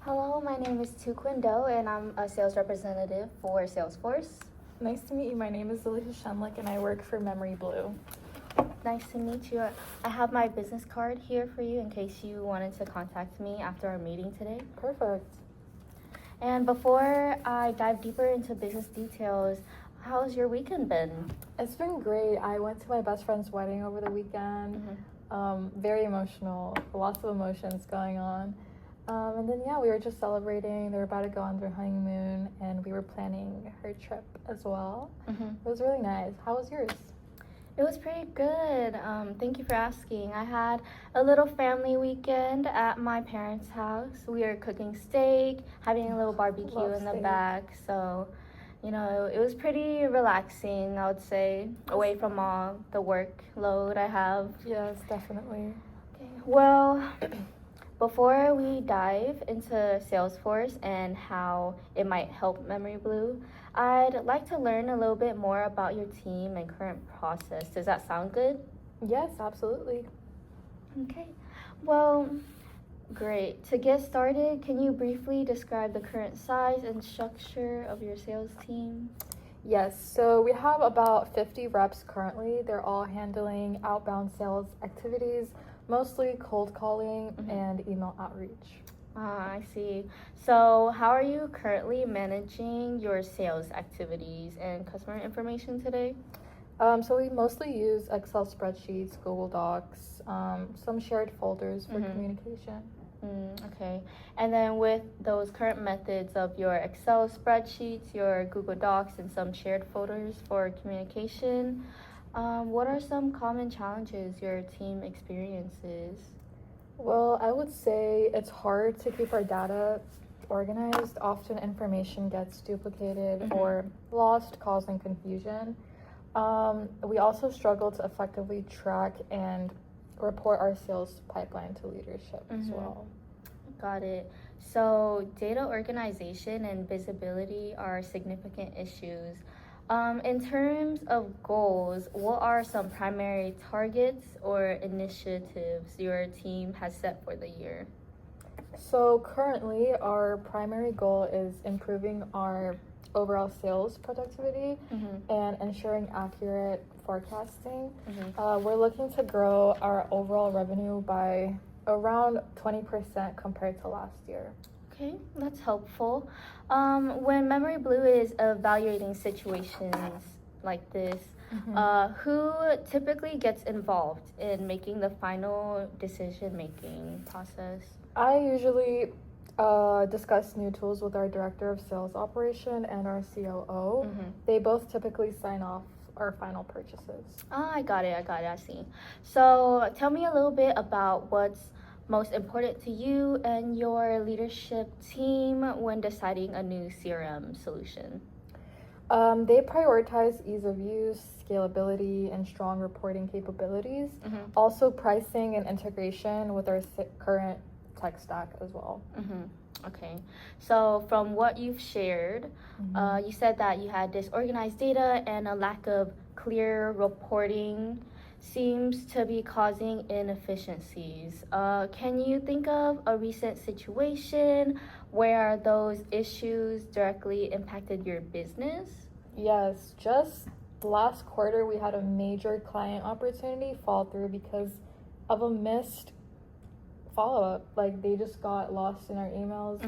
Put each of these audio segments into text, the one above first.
Hello, my name is tuquyen and I'm a sales representative for Salesforce. Nice to meet you. My name is Alicia Shenlick and I work for Memory Blue. Nice to meet you. I have my business card here for you in case you wanted to contact me after our meeting today. Perfect. And before I dive deeper into business details, how's your weekend been? It's been great. I went to my best friend's wedding over the weekend. Very emotional, lots of emotions going on. And then, we were just celebrating. They were about to go on their honeymoon, and we were planning her trip as well. It was really nice. How was yours? It was pretty good. Thank you for asking. I had a little family weekend at my parents' house. We were cooking steak, having a little barbecue in the back. So, it was pretty relaxing, I would say, away from all the workload I have. Yes, definitely. Okay. Well, before we dive into Salesforce and how it might help Memory Blue, I'd like to learn a little bit more about your team and current process. Does that sound good? Yes, absolutely. Okay. Well, great. To get started, can you briefly describe the current size and structure of your sales team? Yes, so we have about 50 reps currently. They're all handling outbound sales activities, mostly cold calling and email outreach. I see. So how are you currently managing your sales activities and customer information today? So we mostly use Excel spreadsheets, Google Docs, some shared folders for communication. Okay. And then with those current methods of your Excel spreadsheets, your Google Docs, and some shared folders for communication, what are some common challenges your team experiences? Well, I would say it's hard to keep our data organized. Often information gets duplicated or lost, causing confusion. We also struggle to effectively track and report our sales pipeline to leadership as well. Got it. So data organization and visibility are significant issues. In terms of goals, what are some primary targets or initiatives your team has set for the year? So currently, our primary goal is improving our overall sales productivity and ensuring accurate forecasting. We're looking to grow our overall revenue by around 20% compared to last year. Okay, that's helpful. When Memory Blue is evaluating situations like this, who typically gets involved in making the final decision-making process? I usually discuss new tools with our director of sales operation and our COO. They both typically sign off our final purchases. I got it, I see. So tell me a little bit about what's most important to you and your leadership team when deciding a new CRM solution. They prioritize ease of use, scalability, and strong reporting capabilities. Also pricing and integration with our current tech stack as well. Okay, so from what you've shared, you said that you had disorganized data and a lack of clear reporting seems to be causing inefficiencies. Can you think of a recent situation where those issues directly impacted your business? Yes, just last quarter we had a major client opportunity fall through because of a missed follow-up. Like, they just got lost in our emails,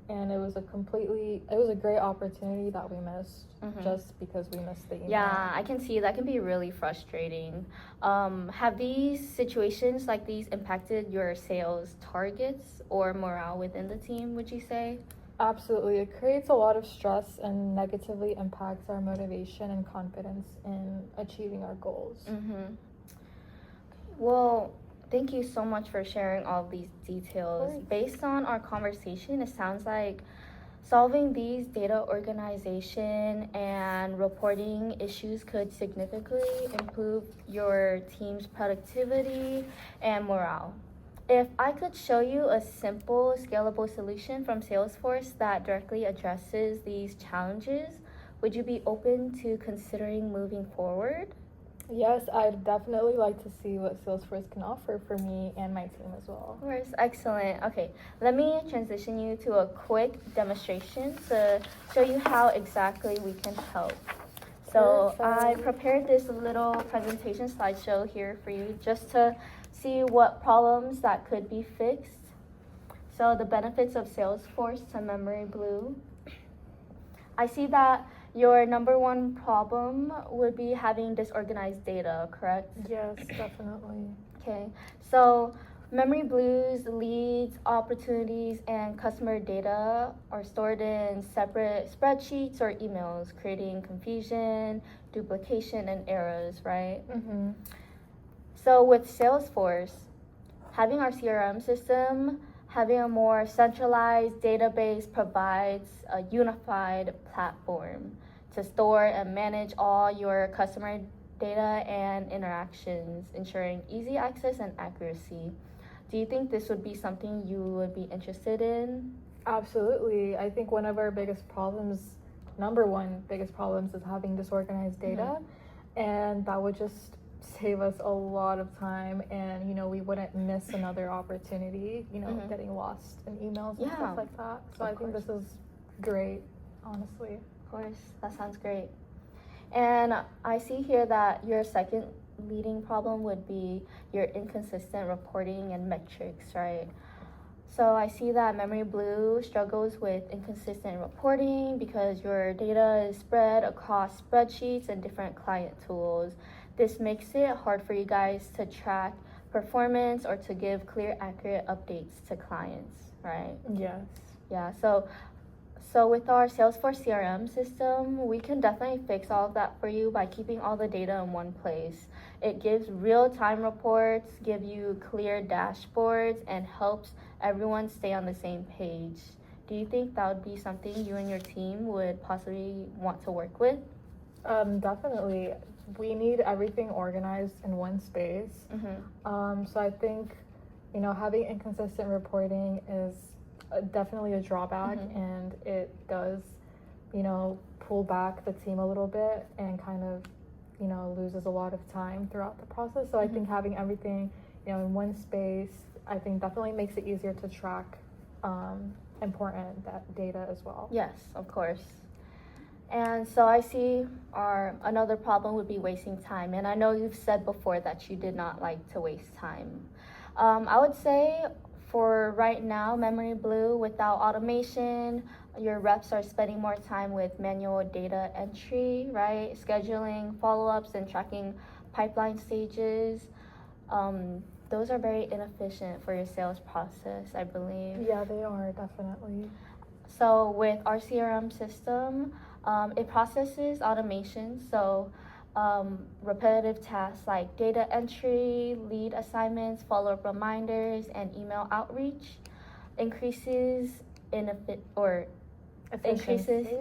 and it was a great opportunity that we missed just because we missed the email. Yeah, I can see that can be really frustrating. Have these situations like these impacted your sales targets or morale within the team, would you say? Absolutely. It creates a lot of stress and negatively impacts our motivation and confidence in achieving our goals. Well, thank you so much for sharing all of these details. Based on our conversation, it sounds like solving these data organization and reporting issues could significantly improve your team's productivity and morale. If I could show you a simple, scalable solution from Salesforce that directly addresses these challenges, would you be open to considering moving forward? Yes, I'd definitely like to see what Salesforce can offer for me and my team as well. Of course, excellent. Okay, let me transition you to a quick demonstration to show you how exactly we can help. So I Perfect. prepared this little presentation slideshow here for you just to see what problems that could be fixed. So the benefits of Salesforce to Memory Blue. I see that your number one problem would be having disorganized data, correct? Yes, definitely. Okay, so Memory Blue's leads, opportunities, and customer data are stored in separate spreadsheets or emails, creating confusion, duplication, and errors, right? Mm-hmm. So with Salesforce, having our CRM system, having a more centralized database provides a unified platform to store and manage all your customer data and interactions, ensuring easy access and accuracy. Do you think this would be something you would be interested in? Absolutely. I think one of our biggest problems, number one biggest problems, is having disorganized data. And that would just save us a lot of time, and we wouldn't miss another opportunity, getting lost in emails and stuff like that. So I think this is great, honestly. Of course, that sounds great. And I see here that your second leading problem would be your inconsistent reporting and metrics, right? So I see that Memory Blue struggles with inconsistent reporting because your data is spread across spreadsheets and different client tools. This makes it hard for you guys to track performance or to give clear, accurate updates to clients, right? Yes. Yeah, so with our Salesforce CRM system, we can definitely fix all of that for you by keeping all the data in one place. It gives real-time reports, give you clear dashboards, and helps everyone stay on the same page. Do you think that would be something you and your team would possibly want to work with? Definitely. We need everything organized in one space. So I think, having inconsistent reporting is definitely a drawback, and it does, pull back the team a little bit and kind of, loses a lot of time throughout the process. So I think having everything, in one space, I think definitely makes it easier to track important data as well. Yes, of course. And so I see another problem would be wasting time. And I know you've said before that you did not like to waste time. I would say for right now, Memory Blue, without automation, your reps are spending more time with manual data entry, right? Scheduling follow-ups and tracking pipeline stages. Those are very inefficient for your sales process, I believe. Yeah, they are, definitely. So with our CRM system, it processes automation, so repetitive tasks like data entry, lead assignments, follow-up reminders, and email outreach increases efficiency.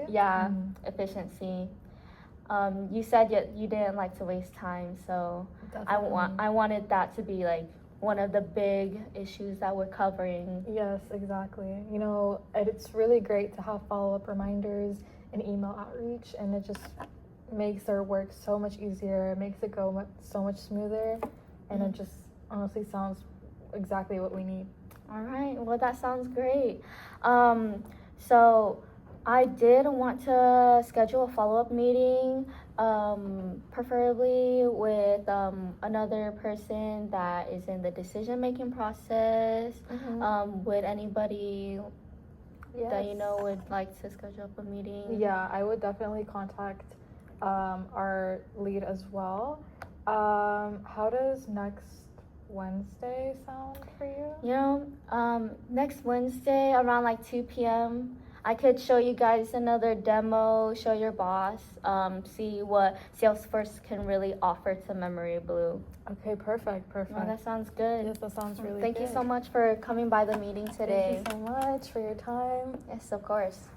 You said you didn't like to waste time, so I wanted that to be like one of the big issues that we're covering. Yes, exactly. It's really great to have follow-up reminders and email outreach, and it just makes our work so much easier. It makes it go so much smoother, and it just honestly sounds exactly what we need. All right, well, that sounds great. So I did want to schedule a follow-up meeting, preferably with another person that is in the decision-making process. Would anybody that would like to schedule up a meeting? Yeah, I would definitely contact our lead as well. How does next Wednesday sound for you? Next Wednesday around like 2 p.m. I could show you guys another demo, show your boss, see what Salesforce can really offer to Memory Blue. Okay, perfect. Oh, that sounds good. Yes, that sounds really good. Thank you so much for coming by the meeting today. Thank you so much for your time. Yes, of course.